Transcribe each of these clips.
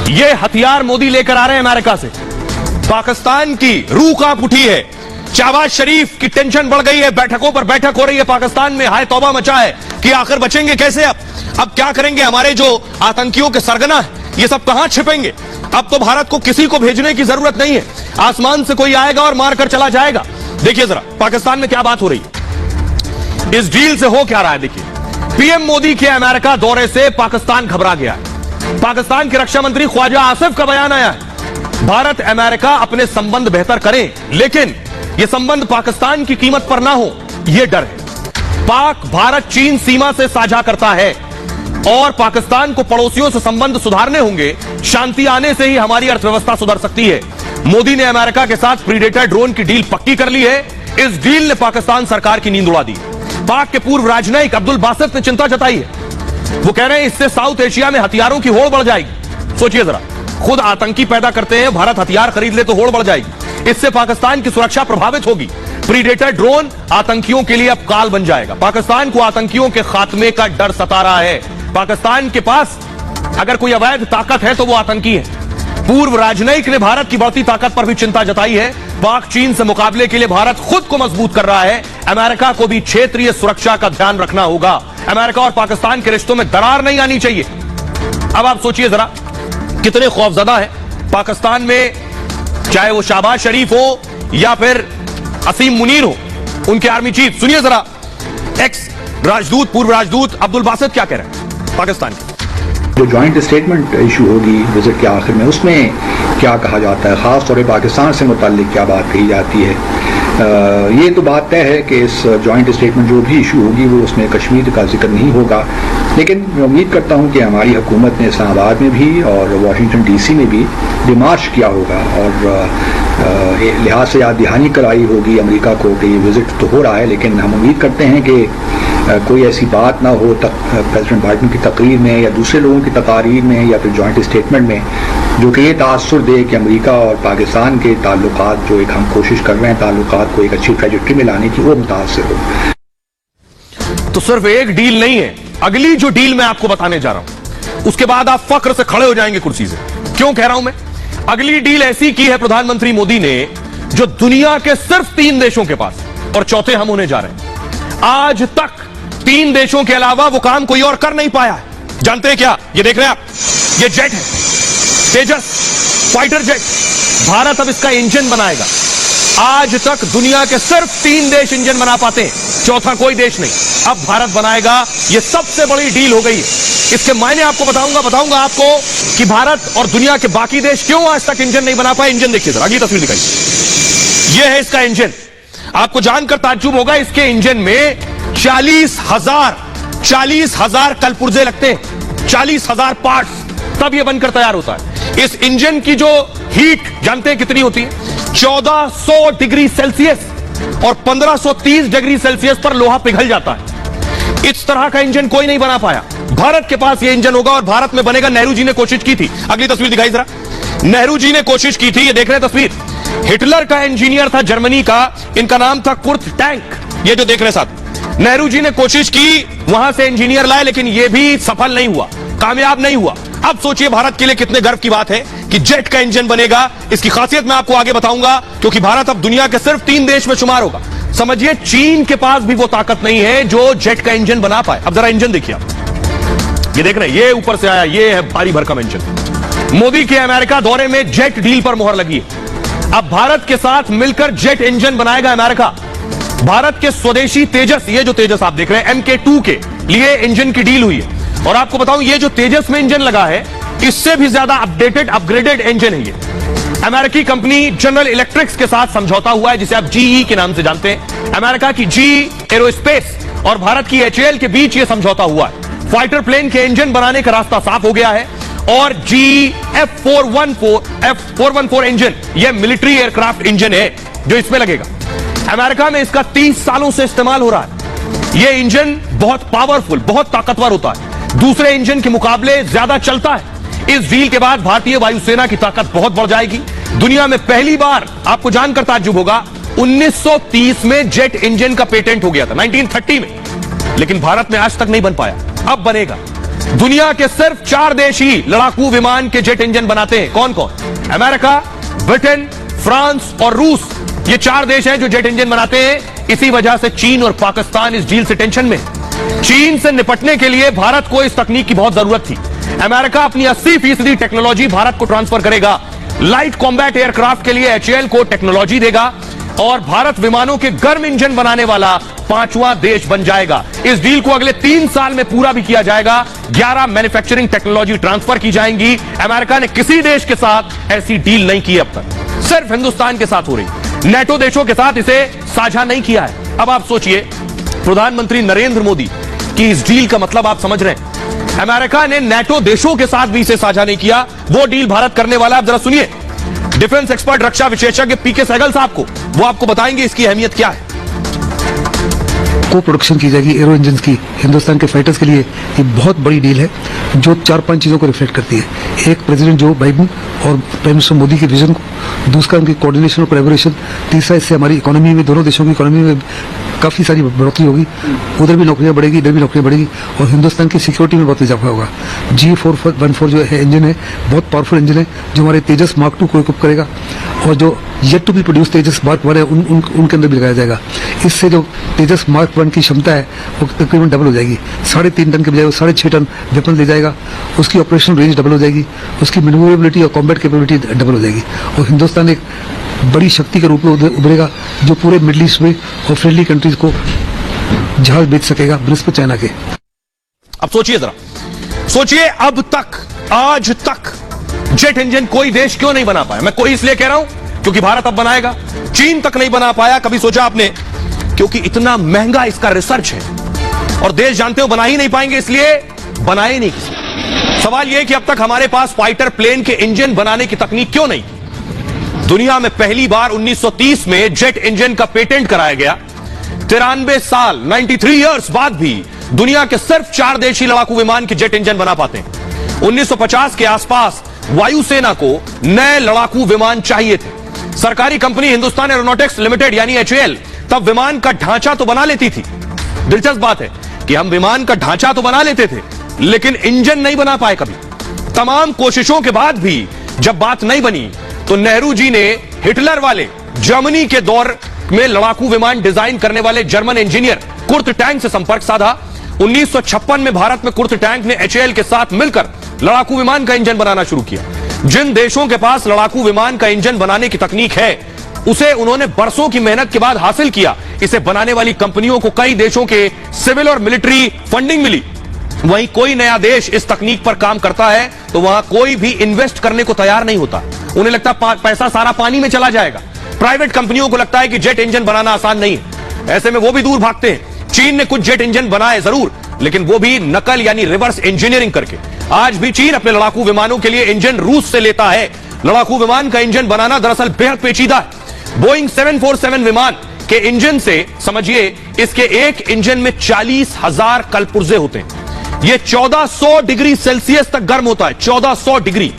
ये हथियार मोदी लेकर आ रहे हैं अमेरिका से। पाकिस्तान की रूह कांप उठी है। शहबाज शरीफ की टेंशन बढ़ गई है, बैठकों पर बैठक हो रही है पाकिस्तान में। हाय तौबा मचा है कि आखिर बचेंगे कैसे अब क्या करेंगे? हमारे जो आतंकियों के सरगना है ये सब कहां छिपेंगे? अब तो भारत को किसी को भेजने की जरूरत नहीं है, आसमान से कोई आएगा और मारकर चला जाएगा। देखिए जरा पाकिस्तान में क्या बात हो रही है, इस डील से हो क्या रहा है। देखिए पीएम मोदी के अमेरिका दौरे से पाकिस्तान घबरा गया है। पाकिस्तान के रक्षा मंत्री ख्वाजा आसिफ का बयान आया है, भारत अमेरिका अपने संबंध बेहतर करें, लेकिन यह संबंध पाकिस्तान की कीमत पर ना हो, यह डर है। पाक भारत चीन सीमा से साझा करता है और पाकिस्तान को पड़ोसियों से संबंध सुधारने होंगे। शांति आने से ही हमारी अर्थव्यवस्था सुधर सकती है। मोदी ने अमेरिका के साथ प्रीडेटर ड्रोन की डील पक्की कर ली है। इस डील ने पाकिस्तान सरकार की नींद उड़ा दी। पाक के पूर्व राजनयिक अब्दुल बासित ने चिंता जताई है। वो कह रहे हैं इससे साउथ एशिया में हथियारों की होड़ बढ़ जाएगी। सोचिए जरा, खुद आतंकी पैदा करते हैं, भारत हथियार खरीद ले तो होड़ बढ़ जाएगी। इससे पाकिस्तान की सुरक्षा प्रभावित होगी। प्रीडेटर ड्रोन आतंकियों के लिए अब काल बन जाएगा। पाकिस्तान को आतंकियों के खात्मे का डर सता रहा है। पाकिस्तान के पास अगर कोई अवैध ताकत है तो वो आतंकी है। पूर्व राजनयिक ने भारत की बढ़ती ताकत पर भी चिंता जताई है। पाक चीन से मुकाबले के लिए भारत खुद को मजबूत कर रहा है। अमेरिका को भी क्षेत्रीय सुरक्षा का ध्यान रखना होगा। अमेरिका और पाकिस्तान के रिश्तों में दरार नहीं आनी चाहिए। अब आप सोचिए जरा कितने खौफजदा है पाकिस्तान में, चाहे वो शहबाज शरीफ हो या फिर असीम मुनीर हो, उनके आर्मी चीफ। सुनिए जरा एक्स राजदूत, पूर्व राजदूत अब्दुल बासित क्या कह रहे हैं पाकिस्तान के। जो जॉइंट स्टेटमेंट इशू होगी विजिट के आखिर में, उसमें क्या कहा जाता है, खास तौर पर पाकिस्तान से मुताल्लिक क्या बात कही जाती है। ये तो बात तय है कि इस जॉइंट स्टेटमेंट जो भी इशू होगी वो उसमें कश्मीर का जिक्र नहीं होगा, लेकिन मैं उम्मीद करता हूँ कि हमारी हुकूमत ने इस्लामाबाद में भी और वाशिंगटन डीसी में भी डिमार्च किया होगा और लिहाज से याद दहानी कराई होगी अमेरिका को कि ये विजिट तो हो रहा है, लेकिन हम उम्मीद करते हैं कि कोई ऐसी बात ना हो प्रेसिडेंट बाइडन की तकरीर में या दूसरे लोगों की तकारीर में या फिर जॉइंट स्टेटमेंट में जो कि ये तासुर दे कि अमेरिका और पाकिस्तान के ताल्लुकात जो एक हम कोशिश कर रहे हैं ताल्लुकात को एक अच्छी ट्रेजेक्टरी में लाने की, वो मुतासर हो। तो सिर्फ एक डील नहीं है, अगली जो डील मैं आपको बताने जा रहा हूं उसके बाद आप फक्र से खड़े हो जाएंगे कुर्सी से। क्यों कह रहा हूं मैं? अगली डील ऐसी की है प्रधानमंत्री मोदी ने जो दुनिया के सिर्फ 3 देशों के पास, और चौथे हम होने जा रहे हैं। आज तक 3 देशों के अलावा वो काम कोई और कर नहीं पाया है। जानते हैं क्या? ये देख रहे हैं आप, ये जेट है, तेजस फाइटर जेट। भारत अब इसका इंजन बनाएगा। आज तक दुनिया के सिर्फ 3 देश इंजन बना पाते हैं, चौथा कोई देश नहीं। अब भारत बनाएगा। ये सबसे बड़ी डील हो गई है। इसके मायने आपको बताऊंगा आपको कि भारत और दुनिया के बाकी देश क्यों आज तक इंजन नहीं बना पाए। इंजन देखिए जरा, अगली तस्वीर दिखाइए। यह है इसका इंजन। आपको जानकर ताज्जुब होगा, इसके इंजन में 40,000 कलपुर्जे लगते हैं, 40,000 पार्ट्स, तब यह बनकर तैयार होता है। इस इंजन की जो हीट जानते हैं कितनी होती है? 1400 डिग्री सेल्सियस और 1530 डिग्री सेल्सियस पर लोहा पिघल जाता है। इस तरह का इंजन कोई नहीं बना पाया। भारत के पास यह इंजन होगा और भारत में बनेगा। नेहरू जी ने कोशिश की थी। अगली तस्वीर दिखाई जरा। नेहरू जी ने कोशिश की थी, ये देख रहे हैं तस्वीर। हिटलर का इंजीनियर था जर्मनी का, इनका नाम था कुर्ट टैंक। ये जो देख रहे हैं साथ, नेहरू जी ने कोशिश की, वहां से इंजीनियर लाए, लेकिन यह भी सफल नहीं हुआ, कामयाब नहीं हुआ। अब सोचिए भारत के लिए कितने गर्व की बात है कि जेट का इंजन बनेगा। इसकी खासियत मैं आपको आगे बताऊंगा, क्योंकि भारत अब दुनिया के सिर्फ 3 देश में शुमार होगा। समझिए चीन के पास भी वो ताकत नहीं है जो जेट का इंजन बना पाए। अब जरा इंजन देखिए आप, ये देख रहे हैं, ये ऊपर से आया, ये है भारी भरकम इंजन। मोदी के अमेरिका दौरे में जेट डील पर मोहर लगी है। अब भारत के साथ मिलकर जेट इंजन बनाएगा अमेरिका। भारत के स्वदेशी तेजस, ये जो तेजस आप देख रहे हैं, MK2 के लिए इंजन की डील हुई है। और आपको बताऊं, ये जो तेजस में इंजन लगा है, इससे भी ज्यादा अपडेटेड अपग्रेडेड इंजन है ये। अमेरिकी कंपनी जनरल इलेक्ट्रिक्स के साथ समझौता हुआ है, जिसे आप GE के नाम से जानते हैं। अमेरिका की GE एरोस्पेस और भारत की HAL के बीच यह समझौता हुआ है। फाइटर प्लेन के इंजन बनाने का रास्ता साफ हो गया है और GE F414 इंजन, यह मिलिट्री एयरक्राफ्ट इंजन है जो इसमें लगेगा। अमेरिका में इसका 30 सालों से इस्तेमाल हो रहा है। यह इंजन बहुत पावरफुल, बहुत ताकतवर होता है, दूसरे इंजन के मुकाबले ज्यादा चलता है। इस डील के बाद भारतीय वायुसेना की ताकत बहुत बढ़ जाएगी। दुनिया में पहली बार, आपको जानकर ताज्जुब होगा, 1930 में जेट इंजन का पेटेंट हो गया था, 1930 में, लेकिन भारत में आज तक नहीं बन पाया। अब बनेगा। दुनिया के सिर्फ 4 देश ही लड़ाकू विमान के जेट इंजन बनाते हैं। कौन कौन? अमेरिका, ब्रिटेन, फ्रांस और रूस। ये 4 देश हैं जो जेट इंजन बनाते हैं। इसी वजह से चीन और पाकिस्तान इस डील से टेंशन में। चीन से निपटने के लिए भारत को इस तकनीक की बहुत जरूरत थी। अमेरिका अपनी 80% टेक्नोलॉजी भारत को ट्रांसफर करेगा। लाइट कॉम्बैट एयरक्राफ्ट के लिए HAL को टेक्नोलॉजी देगा और भारत विमानों के गर्म इंजन बनाने वाला 5वां देश बन जाएगा। इस डील को अगले 3 साल में पूरा भी किया जाएगा। 11 मैन्युफैक्चरिंग टेक्नोलॉजी ट्रांसफर की जाएंगी। अमेरिका ने किसी देश के साथ ऐसी डील नहीं की अब तक, सिर्फ हिंदुस्तान के साथ हो रही। नेटो देशों के साथ इसे साझा नहीं किया है। अब आप सोचिए, प्रधानमंत्री नरेंद्र मोदी की इस डील का मतलब आप समझ रहे हैं। अमेरिका ने नेटो देशों के साथ भी इसे साझा नहीं किया। वो डील भारत करने वाला। आप जरा सुनिए डिफेंस एक्सपर्ट, रक्षा विशेषज्ञ PK सहगल साहब को, वो आपको बताएंगे इसकी अहमियत क्या है। को प्रोडक्शन की जाएगी एरो इंजन की हिंदुस्तान के फाइटर्स के लिए। ये बहुत बड़ी डील है जो 4-5 चीजों को रिफ्लेक्ट करती है। एक, प्रेसिडेंट जो बाइडेन और प्राइम मिनिस्टर मोदी के विजन को, दूसरा उनकी कोऑर्डिनेशन और कोलैबोरेशन, तीसरा इससे हमारी इकोनॉमी में, दोनों देशों की इकोनॉमी में काफी सारी बढ़ोतरी होगी। उधर भी नौकरियां बढ़ेगी, इधर भी नौकरियां बढ़ेगी और हिंदुस्तान की सिक्योरिटी में बहुत इजाफा होगा। G414 जो है इंजन है, बहुत पावरफुल इंजन है जो हमारे तेजस Mark 2 को इक्विप करेगा और जो yet to be produce Tejas Mark 1 है उनके अंदर भी लगाया जाएगा। इससे जो तेजस Mark 1 की क्षमता है वो तकरीबन डबल हो जाएगी। 3.5 टन के बजाय वो 6.5 टन वेपन ले जाएगा। उसकी ऑपरेशन रेंज डबल हो जाएगी। उसकी मैन्यूवरेबिलिटी और कॉम्बैट कैपेबिलिटी डबल हो जाएगी और हिंदुस्तान एक बड़ी शक्ति के रूप में उभरेगा जो पूरे मिडिल ईस्ट में और फ्रेंडली कंट्रीज को जहाज बेच सकेगा बृहस्पति चाइना के। अब सोचिए जरा, सोचिए अब तक, आज तक जेट इंजन कोई देश क्यों नहीं बना पाया? मैं कोई इसलिए कह रहा हूं क्योंकि भारत अब बनाएगा। चीन तक नहीं बना पाया। कभी सोचा आपने? क्योंकि इतना महंगा इसका रिसर्च है और देश जानते हो बना ही नहीं पाएंगे, इसलिए बनाए नहीं किसी। सवाल यह कि अब तक हमारे पास फाइटर प्लेन के इंजन बनाने की तकनीक क्यों नहीं? दुनिया में पहली बार 1930 में जेट इंजन का पेटेंट कराया गया। 93 साल 93 इयर्स बाद भी दुनिया के सिर्फ 4 देश ही लड़ाकू विमान के जेट इंजन बना पाते हैं। 1950 के आसपास वायुसेना को नए लड़ाकू विमान चाहिए थे। सरकारी कंपनी हिंदुस्तान एरोनॉटिक्स लिमिटेड यानी HAL तब विमान का ढांचा तो बना लेती थी। दिलचस्प बात है कि हम विमान का ढांचा तो बना लेते थे लेकिन इंजन नहीं बना पाए कभी। तमाम कोशिशों के बाद भी जब बात नहीं बनी तो नेहरू जी ने हिटलर वाले जर्मनी के दौर में लड़ाकू विमान डिजाइन करने वाले जर्मन इंजीनियर कुर्ट टैंक से संपर्क साधा। 1956 में भारत में कुर्ट टैंक ने HAL के साथ मिलकर लड़ाकू विमान का इंजन बनाना शुरू किया। जिन देशों के पास लड़ाकू विमान का इंजन बनाने की तकनीक है उसे उन्होंने बरसों की मेहनत के बाद हासिल किया। इसे बनाने वाली कंपनियों को कई देशों के सिविल और मिलिट्री फंडिंग मिली। वहीं कोई नया देश इस तकनीक पर काम करता है तो वहां कोई भी इन्वेस्ट करने को तैयार नहीं होता। उन्हें लगता पैसा सारा पानी में चला जाएगा। प्राइवेट कंपनियों को लगता है कि जेट इंजन बनाना आसान नहीं है, ऐसे में वो भी दूर भागते हैं। चीन ने कुछ जेट इंजन बनाए जरूर, लेकिन वो भी नकल यानी रिवर्स इंजीनियरिंग करके। आज भी चीन अपने लड़ाकू विमानों के लिए इंजन रूस से लेता है। लड़ाकू विमान का इंजन बनाना दरअसल बेहद पेचीदा है। बोइंग 747 विमान के इंजन से समझिए, इसके एक इंजन में 40,000 कलपुर्जे होते हैं। यह 1400 डिग्री सेल्सियस तक गर्म होता है, 1400 डिग्री।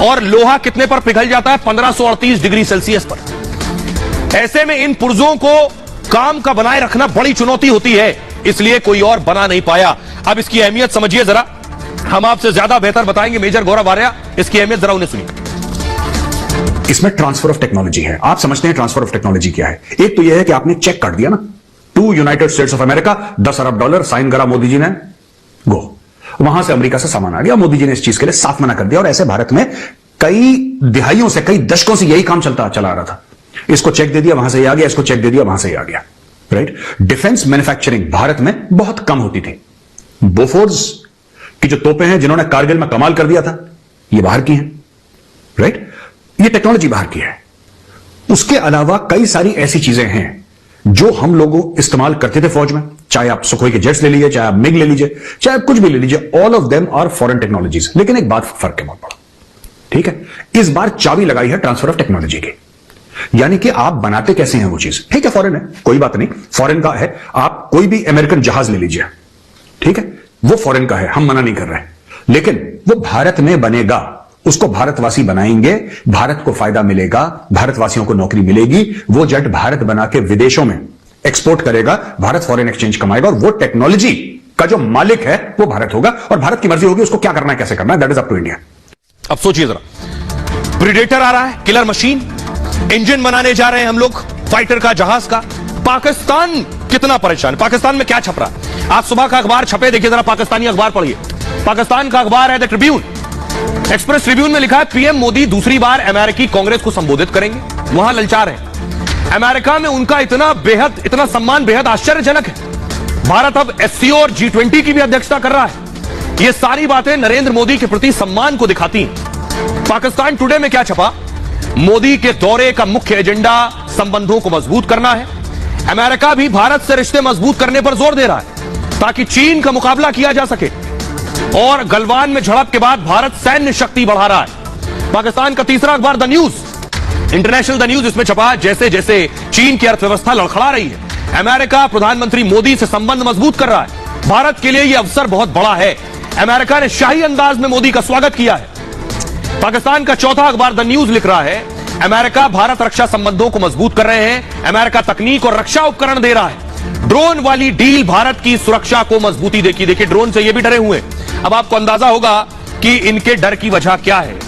और लोहा कितने पर पिघल जाता है? 1538 डिग्री सेल्सियस पर। ऐसे में इन पुर्जों को काम का बनाए रखना बड़ी चुनौती होती है, इसलिए कोई और बना नहीं पाया। अब इसकी अहमियत समझिए जरा, हम आपसे ज्यादा बेहतर बताएंगे मेजर गौरव आर्या। इसकी अहमियत जरा उन्हें सुनिए। इसमें ट्रांसफर ऑफ टेक्नोलॉजी है। आप समझते हैं ट्रांसफर ऑफ टेक्नोलॉजी क्या है? एक तो यह है कि आपने चेक काट दिया ना, to United States of America, $10 अरब साइन करा मोदी जी ने, गो। वहां से अमेरिका से सामान आ गया। मोदी जी ने इस चीज के लिए साफ मना कर दिया और ऐसे भारत में कई दिहाइयों से, कई दशकों से यही काम चला आ रहा था। इसको चेक दे दिया, वहां से ये आ गया, इसको चेक दे दिया, वहां से ये आ गया। राइट? डिफेंस मैन्युफैक्चरिंग भारत में बहुत कम होती थी। बोफोर्स की जो तोपें हैं जिन्होंने कारगिल में कमाल कर दिया था, ये बाहर की हैं। राइट? ये टेक्नोलॉजी बाहर की है। उसके अलावा कई सारी ऐसी चीजें हैं जो हम लोगों इस्तेमाल करते थे फौज में, चाहे आप सुखोई के जेट्स ले लीजिए, चाहे आप मिग ले लीजिए, चाहे आप कुछ भी ले लीजिए, all of them are foreign technologies. लेकिन एक बात फर्क है बहुत बड़ा, ठीक है? इस बार चाबी लगाई है ट्रांसफर ऑफ टेक्नोलॉजी की, यानी कि आप बनाते कैसे हैं वो चीज। ठीक है, फॉरेन है, कोई बात नहीं, फॉरेन का है। आप कोई भी अमेरिकन जहाज ले लीजिए, ठीक है, वो फॉरेन का है, हम मना नहीं कर रहे हैं, लेकिन वो भारत में बनेगा, उसको भारतवासी बनाएंगे, भारत को फायदा मिलेगा, भारतवासियों को नौकरी मिलेगी। वो जेट भारत बना के विदेशों में एक्सपोर्ट करेगा, भारत फॉरेन एक्सचेंज कमाएगा और वो टेक्नोलॉजी का जो मालिक है वो भारत होगा और भारत की मर्जी होगी उसको क्या करना है, कैसे करना है, that is up to India. अब सोचिए जरा, प्रीडेटर आ रहा है, किलर मशीन, इंजन बनाने जा रहे हैं हम लोग फाइटर का, जहाज का। पाकिस्तान कितना परेशान है, पाकिस्तान में क्या छप रहा है। आज सुबह का अखबार छपे, देखिए जरा पाकिस्तानी अखबार पढ़िए। पाकिस्तान का अखबार है द ट्रिब्यून, एक्सप्रेस ट्रिब्यून में लिखा है पीएम मोदी दूसरी बार अमेरिकी कांग्रेस को संबोधित करेंगे। वहां ललचार है, अमेरिका में उनका इतना सम्मान बेहद आश्चर्यजनक है। भारत अब एससीओ और G20 की भी अध्यक्षता कर रहा है। ये सारी बातें नरेंद्र मोदी के प्रति सम्मान को दिखाती हैं। पाकिस्तान टुडे में क्या छपा, मोदी के दौरे का मुख्य एजेंडा संबंधों को मजबूत करना है। अमेरिका भी भारत से रिश्ते मजबूत करने पर जोर दे रहा है ताकि चीन का मुकाबला किया जा सके। और गलवान में झड़प के बाद भारत सैन्य शक्ति बढ़ा रहा है। पाकिस्तान का तीसरा अखबार the news, international the news, इसमें छपा जैसे जैसे चीन की अर्थव्यवस्था लड़खड़ा रही है, अमेरिका प्रधानमंत्री मोदी से संबंध मजबूत कर रहा है। भारत के लिए यह अवसर बहुत बड़ा है। अमेरिका ने शाही अंदाज में मोदी का स्वागत किया है। पाकिस्तान का चौथा अखबार द न्यूज लिख रहा है अमेरिका भारत रक्षा संबंधों को मजबूत कर रहे हैं, अमेरिका तकनीक और रक्षा उपकरण दे रहा है। ड्रोन वाली डील भारत की सुरक्षा को मजबूती देगी। देखिए ड्रोन से ये भी डरे हुए। अब आपको अंदाजा होगा कि इनके डर की वजह क्या है।